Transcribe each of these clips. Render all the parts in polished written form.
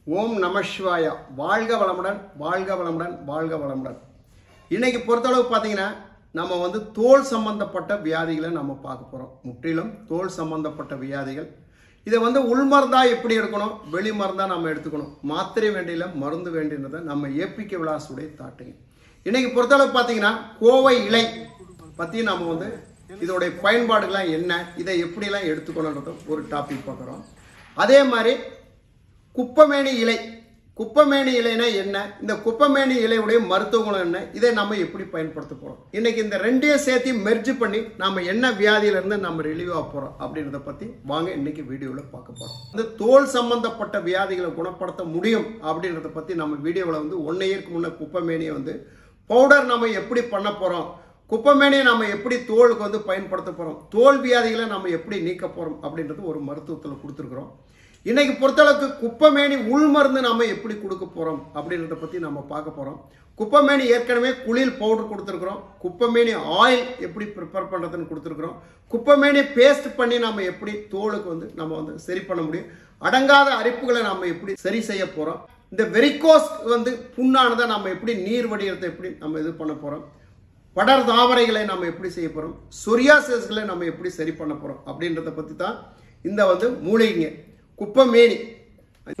ஓம் நம சிவாய. வாழ்க வளமுடன், வாழ்க வளமுடன், வாழ்க வளமுடன். இன்னைக்கு பொறுத்தளவு பார்த்தீங்கன்னா நம்ம தோல் சம்பந்தப்பட்ட வியாதிகளை நம்ம பார்க்க போகிறோம். முற்றிலும் தோல் சம்பந்தப்பட்ட வியாதிகள். இதை உள்மருந்தா எப்படி எடுக்கணும், வெளி மருந்தா நம்ம எடுத்துக்கணும், மாத்திரை வேண்டியில மருந்து வேண்டியதை நம்ம ஏபிகே விலாசுடைய தாட்டுங்க. இன்னைக்கு பொறுத்தளவு பார்த்தீங்கன்னா கோவை இலை பற்றி நம்ம இதோடைய பயன்பாடுகள்லாம் என்ன, இதை எப்படிலாம் எடுத்துக்கணுன்றது ஒரு டாபிக் பார்க்குறோம். அதே மாதிரி குப்பமேனி இலை, குப்பமேனி இலைனா என்ன, இந்த குப்பமேனி இலையுடைய மருத்துவ குணம் என்ன, இதை நம்ம எப்படி பயன்படுத்த போகிறோம். இன்னைக்கு இந்த ரெண்டையும் சேர்த்து மெர்ஜ் பண்ணி நம்ம என்ன வியாதியிலிருந்து நம்ம ரிலீவ் ஆக போகிறோம் அப்படின்றத பற்றி வாங்க இன்னைக்கு வீடியோவில் பார்க்க போகிறோம். இந்த தோல் சம்பந்தப்பட்ட வியாதிகளை குணப்படுத்த முடியும் அப்படின்றத பற்றி நம்ம வீடியோவில் 1 இயருக்கு முன்னே குப்பமேனியை பவுடர் நம்ம எப்படி பண்ண போகிறோம், குப்பமேனியை நம்ம எப்படி தோலுக்கு பயன்படுத்த போகிறோம், தோல் வியாதிகளை நம்ம எப்படி நீக்க போகிறோம் அப்படின்றது ஒரு மருத்துவத்தில் கொடுத்துருக்குறோம். இன்னைக்கு பொறுத்தளவுக்கு குப்பமேனி உள் மருந்து நம்ம எப்படி கொடுக்க போகிறோம் அப்படின்றத பற்றி நம்ம பார்க்க போகிறோம். குப்பமேனி ஏற்கனவே குளியல் பவுடர் கொடுத்துருக்குறோம். குப்பமேனி ஆயில் எப்படி ப்ரிப்பேர் பண்ணுறதுன்னு கொடுத்துருக்குறோம். குப்பமேனி பேஸ்ட் பண்ணி நம்ம எப்படி தோலுக்கு நம்ம சரி பண்ண முடியும். அடங்காத அரிப்புகளை நம்ம எப்படி சரி செய்ய போகிறோம். இந்த வெரிகோஸ் புண்ணானதை நம்ம எப்படி நீர் வடிகிறதை எப்படி நம்ம இது பண்ண போகிறோம். படர் தாமரைகளை நம்ம எப்படி செய்ய போகிறோம். சொரியாசிஸ்களை நம்ம எப்படி சரி பண்ண போகிறோம் அப்படின்றத பற்றி தான் இந்த மூலிகைங்க குப்பமேனி.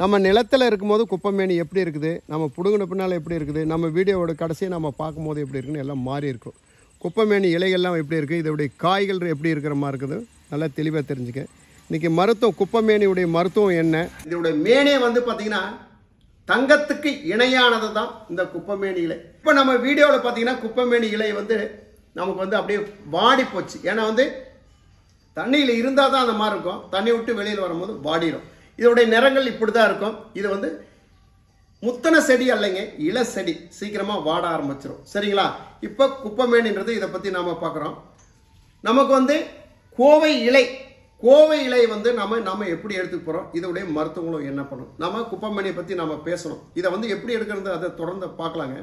நம்ம நிலத்தில் இருக்கும்போது குப்பமேனி எப்படி இருக்குது, நம்ம புடுங்கின பின்னால் எப்படி இருக்குது, நம்ம வீடியோவோட கடைசியை நம்ம பார்க்கும்போது எப்படி இருக்குன்னு எல்லாம் மாறி இருக்கும். குப்பமேனி இலைகள்லாம் எப்படி இருக்குது, இதோடைய காய்கள் எப்படி இருக்கிற மாதிரி இருக்குது, நல்லா தெளிவாக தெரிஞ்சுக்க. இன்றைக்கி மருத்துவம், குப்பமேனியுடைய மருத்துவம் என்ன, இதோடைய மேனே பார்த்தீங்கன்னா தங்கத்துக்கு இணையானது தான் இந்த குப்பமேனி இலை. இப்போ நம்ம வீடியோவில் பார்த்தீங்கன்னா குப்பமேனி இலை நமக்கு அப்படியே வாடி போச்சு. ஏன்னா தண்ணியில் இருந்தால் தான் அந்த மாதிரி இருக்கும். தண்ணி விட்டு வெளியில் வரும்போது வாடிடும். இதோடைய நிறங்கள் இப்படி தான் இருக்கும். இது முத்தன செடி அல்லைங்க, இள செடி, சீக்கிரமாக வாட ஆரம்பிச்சிடும். சரிங்களா? இப்போ குப்பமேனின்றது இதை பற்றி நாம் பார்க்குறோம். நமக்கு கோவை இலை, கோவை இலை நம்ம எப்படி எடுத்துக்க போகிறோம், இதோடைய மருத்துவங்களும் என்ன பண்ணும், நம்ம குப்பமேனியை பற்றி நம்ம பேசணும். இதை எப்படி எடுக்கிறது அதை தொடர்ந்து பார்க்கலாங்க.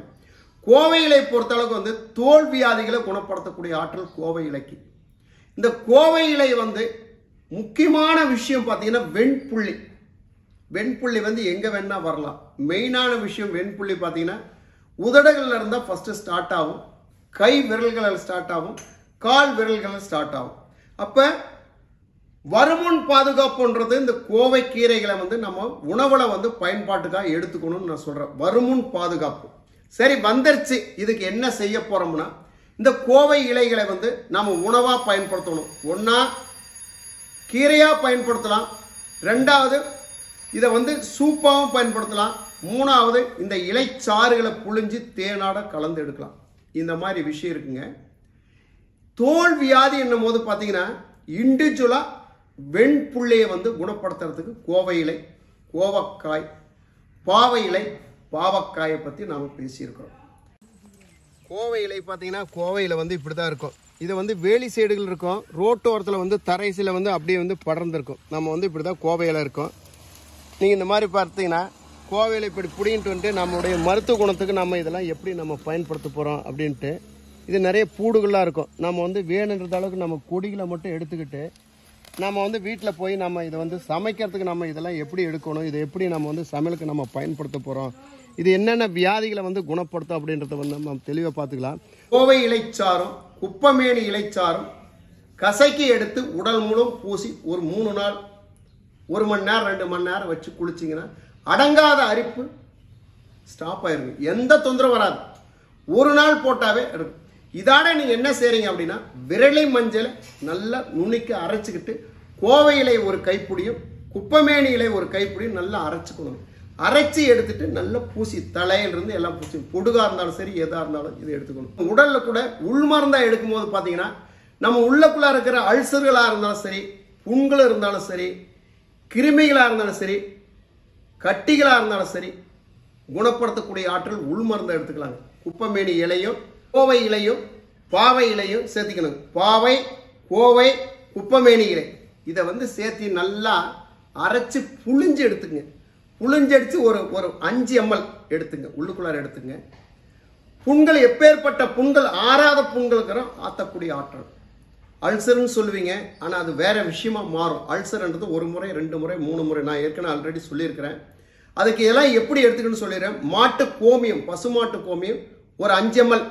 கோவை இலை பொறுத்தளவுக்கு தோல் வியாதிகளை குணப்படுத்தக்கூடிய ஆற்றல் கோவை இலைக்கு. இந்த கோவை இலை முக்கியமான விஷயம் பார்த்தீங்கன்னா வெண்புள்ளி. வெண்புள்ளி எங்கே வேணா வரலாம். மெயினான விஷயம் வெண்புள்ளி பார்த்தீங்கன்னா உதடுகளில் இருந்தால் ஃபஸ்ட்டு ஸ்டார்ட் ஆகும், கை விரல்களில் ஸ்டார்ட் ஆகும், கால் விரல்களில் ஸ்டார்ட் ஆகும். அப்போ வருமுன் பாதுகாப்புன்றது இந்த கோவை கீரைகளை நம்ம உணவில் பயன்பாட்டுக்காக எடுத்துக்கணும்னு நான் சொல்கிறேன். வருமுன் பாதுகாப்பு. சரி, வந்துருச்சு. இதுக்கு என்ன செய்ய போகிறோம்னா இந்த கோவை இலைகளை நம்ம உணவாக பயன்படுத்தணும். ஒன்றா கீரையாக பயன்படுத்தலாம், ரெண்டாவது இதை சூப்பாகவும் பயன்படுத்தலாம், மூணாவது இந்த இலைச்சாறுகளை புழிஞ்சு தேனாட கலந்து எடுக்கலாம். இந்த மாதிரி விஷயம் இருக்குங்க. தோல் வியாதி என்னும் போது பார்த்தீங்கன்னா இண்டிவிஜுவலாக வெண்புள்ளையை குணப்படுத்துறதுக்கு கோவை இலை, கோவக்காய், பாவை இலை, பாவக்காயை பற்றி நாம் பேசியிருக்கிறோம். கோவை இலை பார்த்தீங்கன்னா கோவையில் இப்படி தான் இருக்கும். இது வேலி சைடுகள் இருக்கும், ரோட்டோரத்தில் தரைசில் அப்படியே படர்ந்துருக்கும். நம்ம இப்படி தான் கோவையில் இருக்கும். நீங்கள் இந்த மாதிரி பார்த்தீங்கன்னா கோவையில் இப்படி பிடிங்கிட்டு நம்மளுடைய மருத்துவ குணத்துக்கு நம்ம இதெல்லாம் எப்படி நம்ம பயன்படுத்த போகிறோம் அப்படின்ட்டு. இது நிறைய பூடுகளாக இருக்கும். நம்ம வேணுன்ற அளவுக்கு நம்ம கொடிகளை மட்டும் எடுத்துக்கிட்டு நம்ம வீட்டில் போய் நம்ம இதை சமைக்கிறதுக்கு நம்ம இதெல்லாம் எப்படி எடுக்கணும், இதை எப்படி நம்ம சமையலுக்கு நம்ம பயன்படுத்த போகிறோம், இது என்னென்ன வியாதிகளை குணப்படுத்தும் அப்படின்றத நம்ம தெளிவாக பார்த்துக்கலாம். கோவை இலைச்சாரும் குப்பமேனி இலைச்சாரும் கசக்கி எடுத்து உடல் முழுவதும் பூசி ஒரு 3 நாள் 1 மணி நேரம் 2 மணி நேரம் வச்சு குளிச்சிங்கன்னா அடங்காத அரிப்பு ஸ்டாப் ஆயிருக்கு. எந்த தொந்தரவு வராது. 1 நாள் போட்டாவே இருக்கும். இதாட நீங்கள் என்ன செய்றீங்க அப்படின்னா விரலி மஞ்சளை நல்லா நுணுக்கி அரைச்சிக்கிட்டு கோவை இலை ஒரு கைப்பிடியும் குப்பமேனி இலை ஒரு கைப்பிடியும் நல்லா அரைச்சிக்கணும். அரைச்சி எடுத்துட்டு நல்லா பூசி தலையிலிருந்து எல்லாம் பூசி, பொடுகா இருந்தாலும் சரி எதாக இருந்தாலும் இதை எடுத்துக்கணும். உடலில் கூட உள்மருந்தாக எடுக்கும்போது பார்த்தீங்கன்னா நம்ம உள்ளக்குள்ளே இருக்கிற அல்சர்களாக இருந்தாலும் சரி, புண்கள் இருந்தாலும் சரி, கிருமிகளாக இருந்தாலும் சரி, கட்டிகளாக இருந்தாலும் சரி, குணப்படுத்தக்கூடிய ஆற்றல் உள்மருந்தை எடுத்துக்கலாங்க. குப்பமேனி இலையும் கோவை இலையும் பாவை இலையும் சேர்த்திக்கணும். பாவை, கோவை, குப்பமேனி இலை இதை சேர்த்து நல்லா அரைச்சி புழிஞ்சு எடுத்துங்க. புழிஞ்சடிச்சு ஒரு 5 ml எடுத்துங்க, உள்ளுக்குள்ளார எடுத்துங்க. புண்கள் எப்பேற்பட்ட புண்கள், ஆறாத புண்களுக்கு ஆற்றக்கூடிய ஆற்றல். அல்சர்னு சொல்லுவீங்க, ஆனால் அது வேற விஷயமா மாறும். அல்சர்ன்றது 1 முறை 2 முறை 3 முறை நான் ஏற்கனவே ஆல்ரெடி சொல்லியிருக்கிறேன். அதுக்கு எல்லாம் எப்படி எடுத்துக்கணும்னு சொல்லிடுறேன். மாட்டு கோமியம், பசுமாட்டு கோமியம் ஒரு 5 ml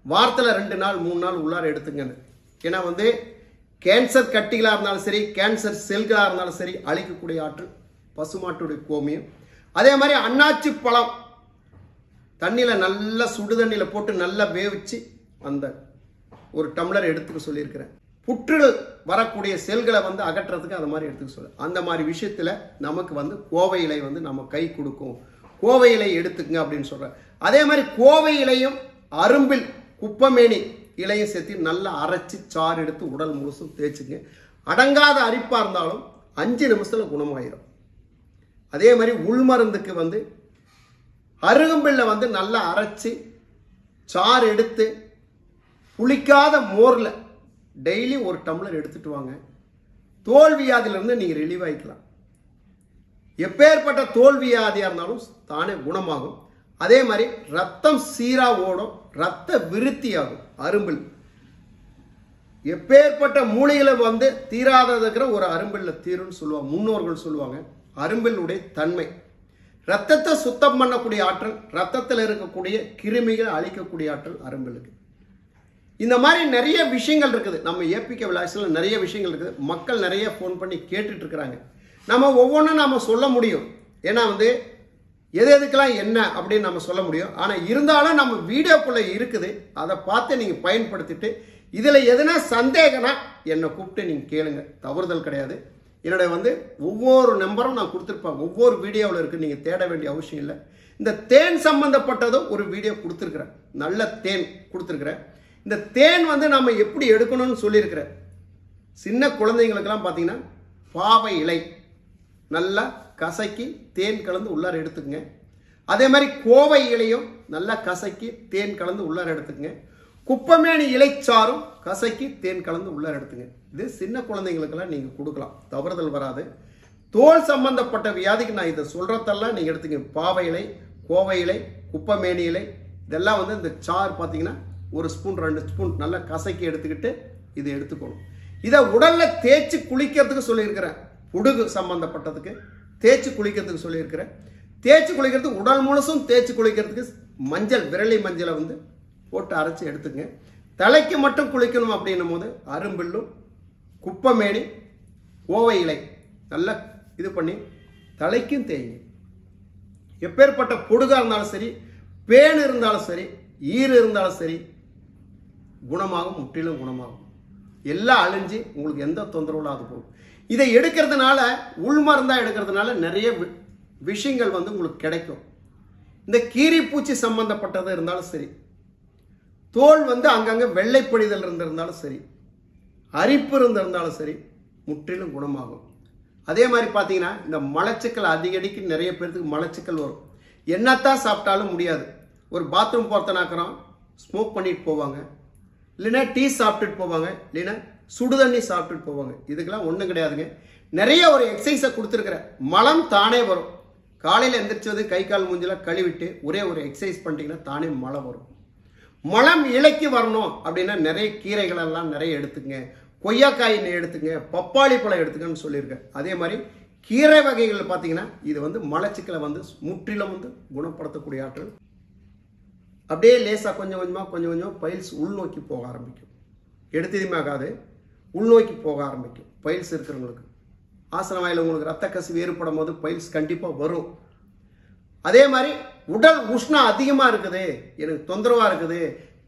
வாரத்தில் 2 நாள் 3 நாள் உள்ளார எடுத்துங்கன்னு. ஏன்னா வந்து கேன்சர் கட்டிகளாக இருந்தாலும் சரி, கேன்சர் செல்களாக இருந்தாலும் சரி அழிக்கக்கூடிய ஆற்றல் பசுமாட்டுடைய கோமியம். அதே மாதிரி அன்னாச்சி பழம் தண்ணியில் நல்லா சுடு தண்ணியில் போட்டு நல்லா வேவிச்சு அந்த ஒரு டம்ளர் எடுத்துக்க சொல்லியிருக்கிறேன். புற்று வரக்கூடிய செல்களை வந்து அகற்றதுக்கு அது மாதிரி எடுத்துக்க சொல்ல. அந்த மாதிரி விஷயத்தில் நமக்கு வந்து கோவை இலை வந்து நம்ம கை கொடுக்கும். கோவை இலை எடுத்துக்கங்க அப்படின்னு சொல்கிறேன். அதே மாதிரி கோவை இலையும் அரும்பில் குப்பமேனி இலையும் சேர்த்து நல்லா அரைச்சி சாறு எடுத்து உடல் முழுசும் தேய்ச்சிங்க. அடங்காத அரிப்பாக இருந்தாலும் 5 நிமிஷத்தில் குணமாயிரும். அதே மாதிரி உள்மருந்துக்கு வந்து அருகம்பில்ல வந்து நல்லா அரைச்சி சாறு எடுத்து புளிக்காத மோரில் டெய்லி ஒரு டம்ளர் எடுத்துட்டு வாங்க. தோல் வியாதியிலிருந்து நீங்கள் ரிலீவ் ஆகிக்கலாம். எப்பேற்பட்ட தோல் வியாதியாக இருந்தாலும் தானே குணமாகும். அதே மாதிரி ரத்தம் சீரா ஓடும், ரத்த விருத்தியாகும். அரும்பில் எப்பேற்பட்ட மூளைகளை வந்து தீராததுக்கிற ஒரு அரும்பில்ல தீருன்னு சொல்லுவாங்க, முன்னோர்கள் சொல்லுவாங்க. அரும்பிலுடைய தன்மை ரத்தத்தை சுத்தம் பண்ணக்கூடிய ஆற்றல், ரத்தத்தில் இருக்கக்கூடிய கிருமிகளை அழிக்கக்கூடிய ஆற்றல் அரும்பிலுக்கு. இந்த மாதிரி நிறைய விஷயங்கள் இருக்குது. நம்ம ஏபிகே விலாசில் நிறைய விஷயங்கள் இருக்குது. மக்கள் நிறைய ஃபோன் பண்ணி கேட்டுட்டு இருக்கிறாங்க. நம்ம ஒவ்வொன்றும் நம்ம சொல்ல முடியும். ஏன்னா வந்து எது எதுக்கெல்லாம் என்ன அப்படின்னு நம்ம சொல்ல முடியும். ஆனால் இருந்தாலும் நம்ம வீடியோக்குள்ளே இருக்குது. அதை பார்த்து நீங்கள் பயன்படுத்திட்டு இதில் எதுனா சந்தேகம்னா என்னை கூப்பிட்டு நீங்கள் கேளுங்க, தவறுதல் கிடையாது. என்னுடைய வந்து ஒவ்வொரு நம்பரும் நான் கொடுத்துருப்பேன். ஒவ்வொரு வீடியோவில் இருக்குது, நீங்கள் தேட வேண்டிய அவசியம் இல்லை. இந்த தேன் சம்பந்தப்பட்டதும் ஒரு வீடியோ கொடுத்துருக்குறேன். நல்ல தேன் கொடுத்துருக்குறேன். இந்த தேன் வந்து நம்ம எப்படி எடுக்கணும்னு சொல்லியிருக்கிறேன். சின்ன குழந்தைங்களுக்கெல்லாம் பார்த்தீங்கன்னா பாவை இலை நல்லா கசக்கி தேன் கலந்து உள்ளார எடுத்துக்கங்க. அதே மாதிரி கோவை இலையும் நல்லா கசக்கி தேன் கலந்து உள்ளார எடுத்துக்கங்க. குப்பமேனி இலைச்சாரும் கசக்கி தேன் கலந்து உள்ளார எடுத்துங்க. இது சின்ன குழந்தைங்களுக்கெல்லாம் நீங்கள் கொடுக்கலாம், தவறுதல் வராது. தோல் சம்பந்தப்பட்ட வியாதிக்கு நான் இதை சொல்கிறதெல்லாம் நீங்கள் எடுத்துங்க. பாவை இலை, கோவை இலை, குப்பமேனி இலை இதெல்லாம் வந்து இந்த சாறு பார்த்தீங்கன்னா 1 ஸ்பூன் 2 ஸ்பூன் நல்லா கசக்கி எடுத்துக்கிட்டு இது எடுத்துக்கணும். இதை உடலில் தேய்ச்சி குளிக்கிறதுக்கு சொல்லியிருக்கிறேன். புடுகு சம்பந்தப்பட்டதுக்கு தேய்ச்சி குளிக்கிறதுக்கு சொல்லியிருக்கிறேன். தேய்ச்சி குளிக்கிறதுக்கு உடல் முழுசும் தேய்ச்சி குளிக்கிறதுக்கு மஞ்சள், விரலி மஞ்சளை வந்து போட்டு அரைச்சி எடுத்துங்க. தலைக்கு மட்டும் குளிக்கணும் அப்படின்னும் போது அரும்பில்லும் குப்பமேனி கோவை இலை நல்லா இது பண்ணி தலைக்கும் தேய்ங்க. எப்பேற்பட்ட பொடுகாக இருந்தாலும் சரி, பேன் இருந்தாலும் சரி, ஈறு இருந்தாலும் சரி குணமாகும், முற்றிலும் குணமாகும். எல்லாம் அழிஞ்சு உங்களுக்கு எந்த தொந்தரவும் இல்லாத போகும். இதை எடுக்கிறதுனால, உள்மருந்தாக எடுக்கிறதுனால நிறைய விஷயங்கள் வந்து உங்களுக்கு கிடைக்கும். இந்த கீரி பூச்சி சம்பந்தப்பட்டது இருந்தாலும் சரி, தோல் வந்து அங்கங்கே வெள்ளைப்படிதல் இருந்திருந்தாலும் சரி, அரிப்பு இருந்திருந்தாலும் சரி முற்றிலும் குணமாகும். அதே மாதிரி பார்த்தீங்கன்னா இந்த மலச்சிக்கல் அடிக்கடிக்கு நிறைய பேருக்கு மலச்சிக்கல் வரும். என்னத்தான் சாப்பிட்டாலும் முடியாது. ஒரு பாத்ரூம் போகிறத்தனாக்கிறோம், ஸ்மோக் பண்ணிட்டு போவாங்க, இல்லைன்னா டீ சாப்பிட்டுட்டு போவாங்க, இல்லைன்னா சுடுதண்ணி சாப்பிட்டுட்டு போவாங்க. இதுக்கெல்லாம் ஒன்றும் கிடையாதுங்க. நிறைய ஒரு எக்ஸசைஸை கொடுத்துருக்குறேன். மலம் தானே வரும். காலையில் எந்திரிச்சது கை கால் மூஞ்சில கழுவிட்டு ஒரே ஒரு எக்ஸசைஸ் பண்ணிட்டீங்கன்னா தானே மலம் வரும். மலம் இலைக்கு வரணும் அப்படின்னா நிறைய கீரைகள் எல்லாம் நிறைய எடுத்துங்க. கொய்யாக்காய் எடுத்துங்க, பப்பாளி பழம் எடுத்துக்கன்னு சொல்லியிருக்கேன். அதே மாதிரி கீரை வகைகள் பார்த்தீங்கன்னா இது வந்து மலச்சிக்கலை வந்து முற்றிலும் வந்து குணப்படுத்தக்கூடிய ஆற்றல். அப்படியே லேசாக கொஞ்சம் கொஞ்சமாக பைல்ஸ் உள்நோக்கி போக ஆரம்பிக்கும். எடுத்ததுமே ஆகாது, உள்நோக்கி போக ஆரம்பிக்கும். பைல்ஸ் இருக்கிறவங்களுக்கு ஆசன வாயில் உங்களுக்கு ரத்த கசிவு ஏற்படும் போது பைல்ஸ் கண்டிப்பாக வரும். அதே மாதிரி உடல் உஷ்ணம் அதிகமாக இருக்குது, எனக்கு தொந்தரவாக இருக்குது,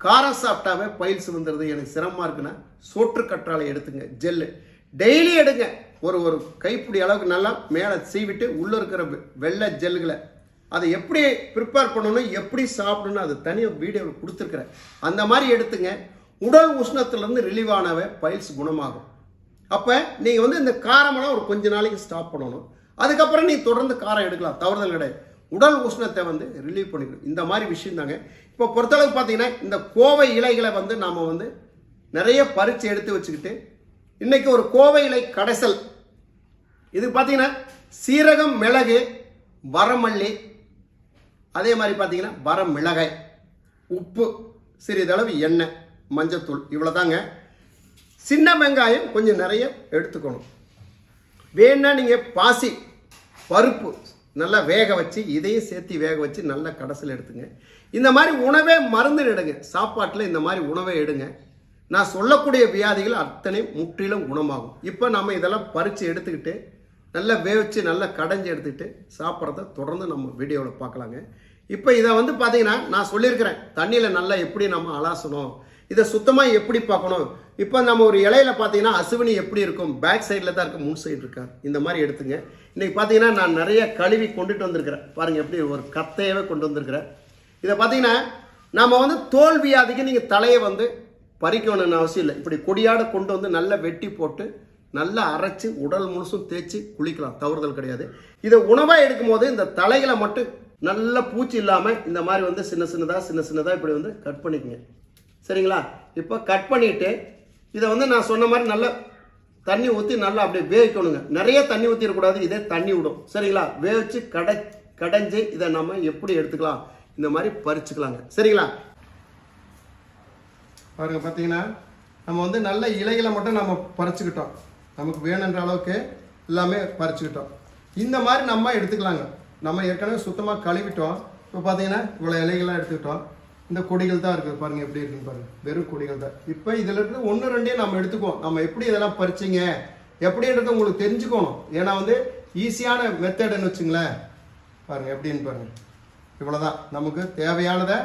காரம் சாப்பிட்டாவே பைல்ஸ் வந்துடுது, எனக்கு சிரமமாக இருக்குன்னா சோற்று கற்றாழை எடுத்துங்க. ஜெல்லு டெய்லி எடுங்க. ஒரு கைப்பிடி அளவுக்கு நல்லா மேலே சீவிட்டு உள்ளே இருக்கிற வெள்ளை ஜெல்லுகளை அதை எப்படி ப்ரிப்பேர் பண்ணணும், எப்படி சாப்பிடணும், அது தனியாக வீடியோவில் கொடுத்துருக்குறேன். அந்த மாதிரி எடுத்துங்க. உடல் உஷ்ணத்துலேருந்து ரிலீவ் ஆனவே பைல்ஸ் குணமாகும். அப்போ நீங்கள் வந்து இந்த காரமெல்லாம் ஒரு கொஞ்ச நாளைக்கு ஸ்டாப் பண்ணணும். அதுக்கப்புறம் நீ தொடர்ந்து காரம் எடுக்கலாம், தவறுதல் கிடையாது. உடல் உஷ்ணத்தை வந்து ரிலீவ் பண்ணிக்கணும். இந்த மாதிரி விஷயம் தாங்க. இப்போ பொறுத்தளவுக்கு பார்த்தீங்கன்னா இந்த கோவை இலைகளை வந்து நாம் வந்து நிறைய பறித்து எடுத்து வச்சுக்கிட்டு இன்னைக்கு ஒரு கோவை இலை கடைசல். இது பார்த்தீங்கன்னா சீரகம், மிளகு, வரமல்லி, அதே மாதிரி பார்த்தீங்கன்னா வரமிளகாய், உப்பு, சிறிதளவு எண்ணெய், மஞ்சத்தூள், இவ்வளோதாங்க. சின்ன வெங்காயம் கொஞ்சம் நிறைய எடுத்துக்கணும். வேணா நீங்கள் பாசி பருப்பு நல்லா வேக வச்சு இதையும் சேர்த்து வேக வச்சு நல்லா கடைசியில் எடுத்துங்க. இந்த மாதிரி உணவே மருந்து எடுங்க. சாப்பாட்டில் இந்த மாதிரி உணவை எடுங்க. நான் சொல்லக்கூடிய வியாதிகள் அத்தனை முற்றிலும் குணமாகும். இப்போ நம்ம இதெல்லாம் பறித்து எடுத்துக்கிட்டு நல்லா வேவிச்சு நல்லா கடைஞ்சி எடுத்துக்கிட்டு சாப்பிட்றத தொடர்ந்து நம்ம வீடியோவில் பார்க்கலாங்க. இப்போ இதை வந்து பார்த்தீங்கன்னா நான் சொல்லியிருக்கிறேன், தண்ணியில் நல்லா எப்படி நம்ம அலாசணும், இதை சுத்தமாக எப்படி பார்க்கணும். இப்போ நம்ம ஒரு இலையில பார்த்தீங்கன்னா அசுவினி எப்படி இருக்கும், பேக் சைடில் தான் இருக்குது, முன் சைடு இருக்காது. இந்த மாதிரி எடுத்துங்க. இன்றைக்கி பார்த்தீங்கன்னா நான் நிறைய கழுவி கொண்டுட்டு வந்திருக்கிறேன். பாருங்கள் எப்படி ஒரு கத்தையவே கொண்டு வந்திருக்கிறேன். இதை பார்த்தீங்கன்னா நம்ம வந்து தோல் வியாதிக்கு நீங்கள் தலையை வந்து பறிக்கணும்னு அவசியம் இல்லை. இப்படி கொடியாட கொண்டு வந்து நல்லா வெட்டி போட்டு நல்லா அரைச்சி உடல் முழுசும் தேய்ச்சி குளிக்கலாம், தவறுதல் கிடையாது. இதை உணவாக எடுக்கும் போது இந்த தலைகளை மட்டும் நல்ல பூச்சி இல்லாமல் இந்த மாதிரி வந்து சின்ன சின்னதாக இப்படி வந்து கட் பண்ணிக்கங்க. சரிங்களா? இப்போ கட் பண்ணிவிட்டு இதை வந்து நான் சொன்ன மாதிரி நல்லா தண்ணி ஊற்றி நல்லா அப்படியே வேவிக்கணுங்க. நிறைய தண்ணி ஊற்றிடக்கூடாது, இதே தண்ணி விடும். சரிங்களா? வேவிச்சு கடைஞ்சி இதை நம்ம எப்படி எடுத்துக்கலாம், இந்த மாதிரி பறிச்சுக்கலாங்க. சரிங்களா? பாருங்க, பார்த்தீங்கன்னா நம்ம வந்து நல்ல இலைகளை மட்டும் நம்ம பறிச்சுக்கிட்டோம். நமக்கு வேணுன்ற அளவுக்கு எல்லாமே பறிச்சுக்கிட்டோம். இந்த மாதிரி நம்ம எடுத்துக்கலாங்க. நம்ம ஏற்கனவே சுத்தமாக கழுவிட்டோம். இப்போ பார்த்தீங்கன்னா இவ்வளோ இலைகள்லாம் எடுத்துக்கிட்டோம். இந்த கொடிகள் தான் இருக்குது. பாருங்கள் எப்படி இருக்குன்னு பாருங்கள், வெறும் கொடிகள் தான். இப்போ இதில் இருந்து ஒன்று ரெண்டையும் நம்ம எடுத்துக்குவோம். நம்ம எப்படி இதெல்லாம் பறிச்சிங்க எப்படின்றது உங்களுக்கு தெரிஞ்சுக்கணும். ஏன்னா வந்து ஈஸியான மெத்தடுன்னு வச்சுங்களேன். பாருங்கள் எப்படின்னு பாருங்கள். இவ்வளோதான் நமக்கு தேவையானதை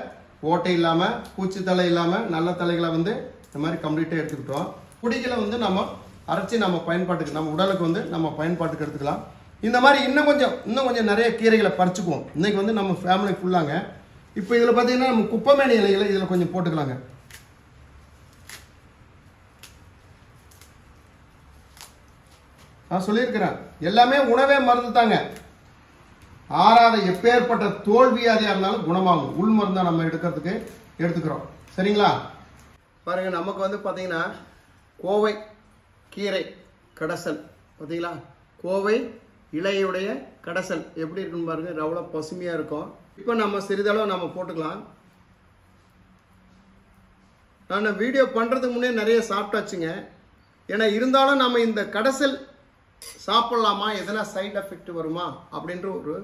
ஓட்டை இல்லாமல் பூச்சி தலை இல்லாமல் நல்ல தலைகளை வந்து இந்த மாதிரி கம்ப்ளீட்டாக எடுத்துக்கிட்டோம். குடிகளை வந்து நம்ம அரைச்சி நம்ம பயன்பாட்டுக்கு நம்ம உடலுக்கு வந்து நம்ம பயன்பாட்டுக்கு எடுத்துக்கலாம். இந்த மாதிரி இன்னும் கொஞ்சம் நிறைய கீரைகளை பறிச்சுக்குவோம். இன்றைக்கி வந்து நம்ம ஃபேமிலி ஃபுல்லாங்க. இப்போ இதில் பார்த்தீங்கன்னா நம்ம குப்பைமேனி இலைகளை இதில் கொஞ்சம் போட்டுக்கலாங்க. நான் சொல்லியிருக்கிறேன், எல்லாமே உணவே மருந்து தாங்க. ஆறாத எப்பேற்பட்ட தோல்வியாதியாக இருந்தாலும் குணமாகும். உள் மருந்தாக நம்ம எடுத்துக்கிறோம். சரிங்களா? பாருங்க, நமக்கு வந்து பார்த்தீங்கன்னா கோவை கீரை கடைசல் பார்த்தீங்களா, கோவை இலையுடைய கடைசல் எப்படி இருக்குன்னு பாருங்க, எவ்வளோ பசுமையாக இருக்கும். இப்போ நம்ம சிறிதளவு நம்ம போட்டுக்கலாம். நான் வீடியோ பண்ணுறதுக்கு முன்னே நிறைய சாப்பிட்டாச்சுங்க. ஏன்னா இருந்தாலும் நம்ம இந்த கடைசல் சாப்பிட்லாமா, எதனா சைட் எஃபெக்ட் வருமா அப்படின்ற ஒரு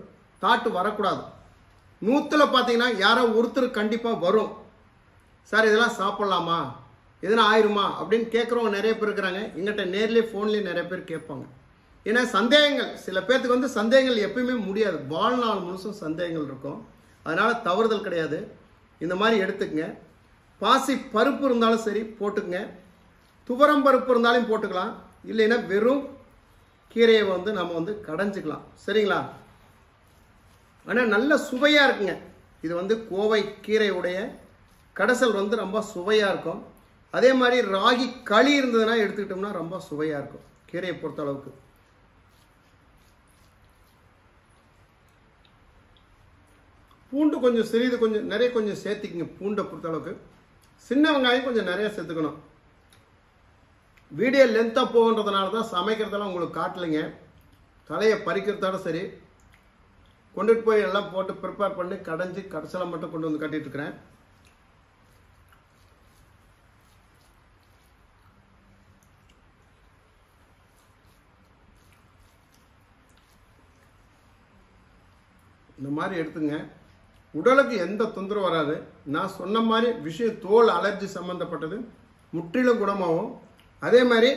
தாட்டு வரக்கூடாது. 100ல் பார்த்தீங்கன்னா யாரோ ஒருத்தர் கண்டிப்பாக வரும், சார் இதெல்லாம் சாப்பிட்லாமா, எதனா ஆயிருமா அப்படின்னு கேட்குறவங்க நிறைய பேர் இருக்கிறாங்க. எங்கிட்ட நேர்லேயே ஃபோன்லேயே நிறைய பேர் கேட்பாங்க. ஏன்னா சந்தேகங்கள், சில பேர்த்துக்கு வந்து சந்தேகங்கள் எப்பயுமே முடியாது, வாழ்நாள் முழுசும் சந்தேகங்கள் இருக்கும். அதனால் தவறுதல் கிடையாது. இந்த மாதிரி எடுத்துக்கங்க. பாசி பருப்பு இருந்தாலும் சரி போட்டுக்கங்க, துவரம் பருப்பு இருந்தாலும் போட்டுக்கலாம். இல்லைன்னா வெறும் கீரையை வந்து நம்ம வந்து கடைஞ்சிக்கலாம். சரிங்களா? ஆனால் நல்ல சுவையாக இருக்குங்க. இது வந்து கோவை கீரையுடைய கடைசல் வந்து ரொம்ப சுவையாக இருக்கும். அதே மாதிரி ராகி களி இருந்ததுன்னா எடுத்துக்கிட்டோம்னா ரொம்ப சுவையாக இருக்கும் கீரையை பொறுத்த அளவுக்கு. பூண்டு கொஞ்சம் சிறிது கொஞ்சம் நிறைய கொஞ்சம் சேர்த்துக்கிங்க. பூண்டை பொறுத்த அளவுக்கு சின்ன வெங்காயம் கொஞ்சம் நிறைய சேர்த்துக்கணும். வீடியோ லென்த்தாக போகுன்றதுனால தான் சமைக்கிறதெல்லாம் உங்களுக்கு காட்டலைங்க. தலையை பறிக்கிறதோட சரி கொண்டுட்டு போய் எல்லாம் போட்டு ப்ரிப்பேர் பண்ணி கடைஞ்சி கடைசலை மட்டும் கொண்டு வந்து கட்டிட்டு இருக்கிறேன். இந்த மாதிரி எடுத்துங்க. உடலுக்கு எந்த தொந்தரவு வராது. நான் சொன்ன மாதிரி விஷயம் தோல் அலர்ஜி சம்மந்தப்பட்டது முற்றிலும் குணமாகும். அதே மாதிரி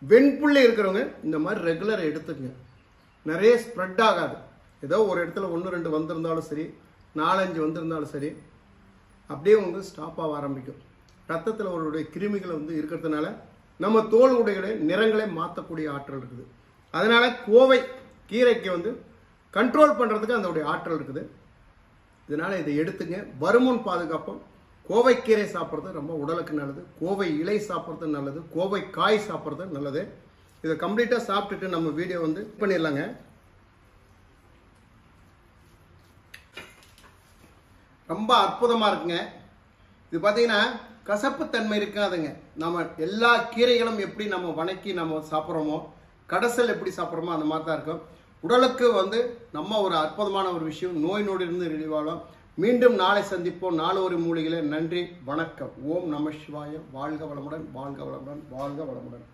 வெண்புள்ளி இருக்கிறவங்க இந்த மாதிரி ரெகுலர் எடுத்துக்கங்க. நிறைய ஸ்ப்ரெட் ஆகாது. ஏதோ ஒரு இடத்துல 1-2 வந்திருந்தாலும் சரி, 4-5 வந்திருந்தாலும் சரி, அப்படியே வந்து ஸ்டாப் ஆக ஆரம்பிக்கும். ரத்தத்தில் ஒரு கிருமிகள் வந்து இருக்கிறதுனால நம்ம தோல் உடைய நிறங்களை மாற்றக்கூடிய ஆற்றல் இருக்குது. அதனால கோவை கீரைக்கு வந்து கண்ட்ரோல் பண்ணுறதுக்கு அதனுடைய ஆற்றல் இருக்குது. இதனால் இதை எடுத்துங்க. வருமுன் பாதுகாப்போம். கோவை கீரை சாப்பிட்றது ரொம்ப உடலுக்கு நல்லது. கோவை இலை சாப்பிட்றது நல்லது. கோவை காய் சாப்பிட்றது நல்லது. இதை கம்ப்ளீட்டாக சாப்பிட்டுட்டு நம்ம வீடியோ வந்து பண்ணிடலாங்க. ரொம்ப அற்புதமாக இருக்குங்க. இது பார்த்தீங்கன்னா கசப்புத்தன்மை இருக்காதுங்க. நம்ம எல்லா கீரைகளும் எப்படி நம்ம வணக்கி நம்ம சாப்பிட்றோமோ, கடைசல் எப்படி சாப்பிட்றோமோ அந்த மாதிரி தான் இருக்கும். உடலுக்கு வந்து நம்ம ஒரு அற்புதமான ஒரு விஷயம். நோய் நொடியிலிருந்து வெளிவாழலாம். மீண்டும் நாளை சந்திப்போம். 4 ஒரு மூலிகளே. நன்றி, வணக்கம். ஓம் நம சிவாய. வாழ்க வளமுடன், வாழ்க வளமுடன், வாழ்க வளமுடன்.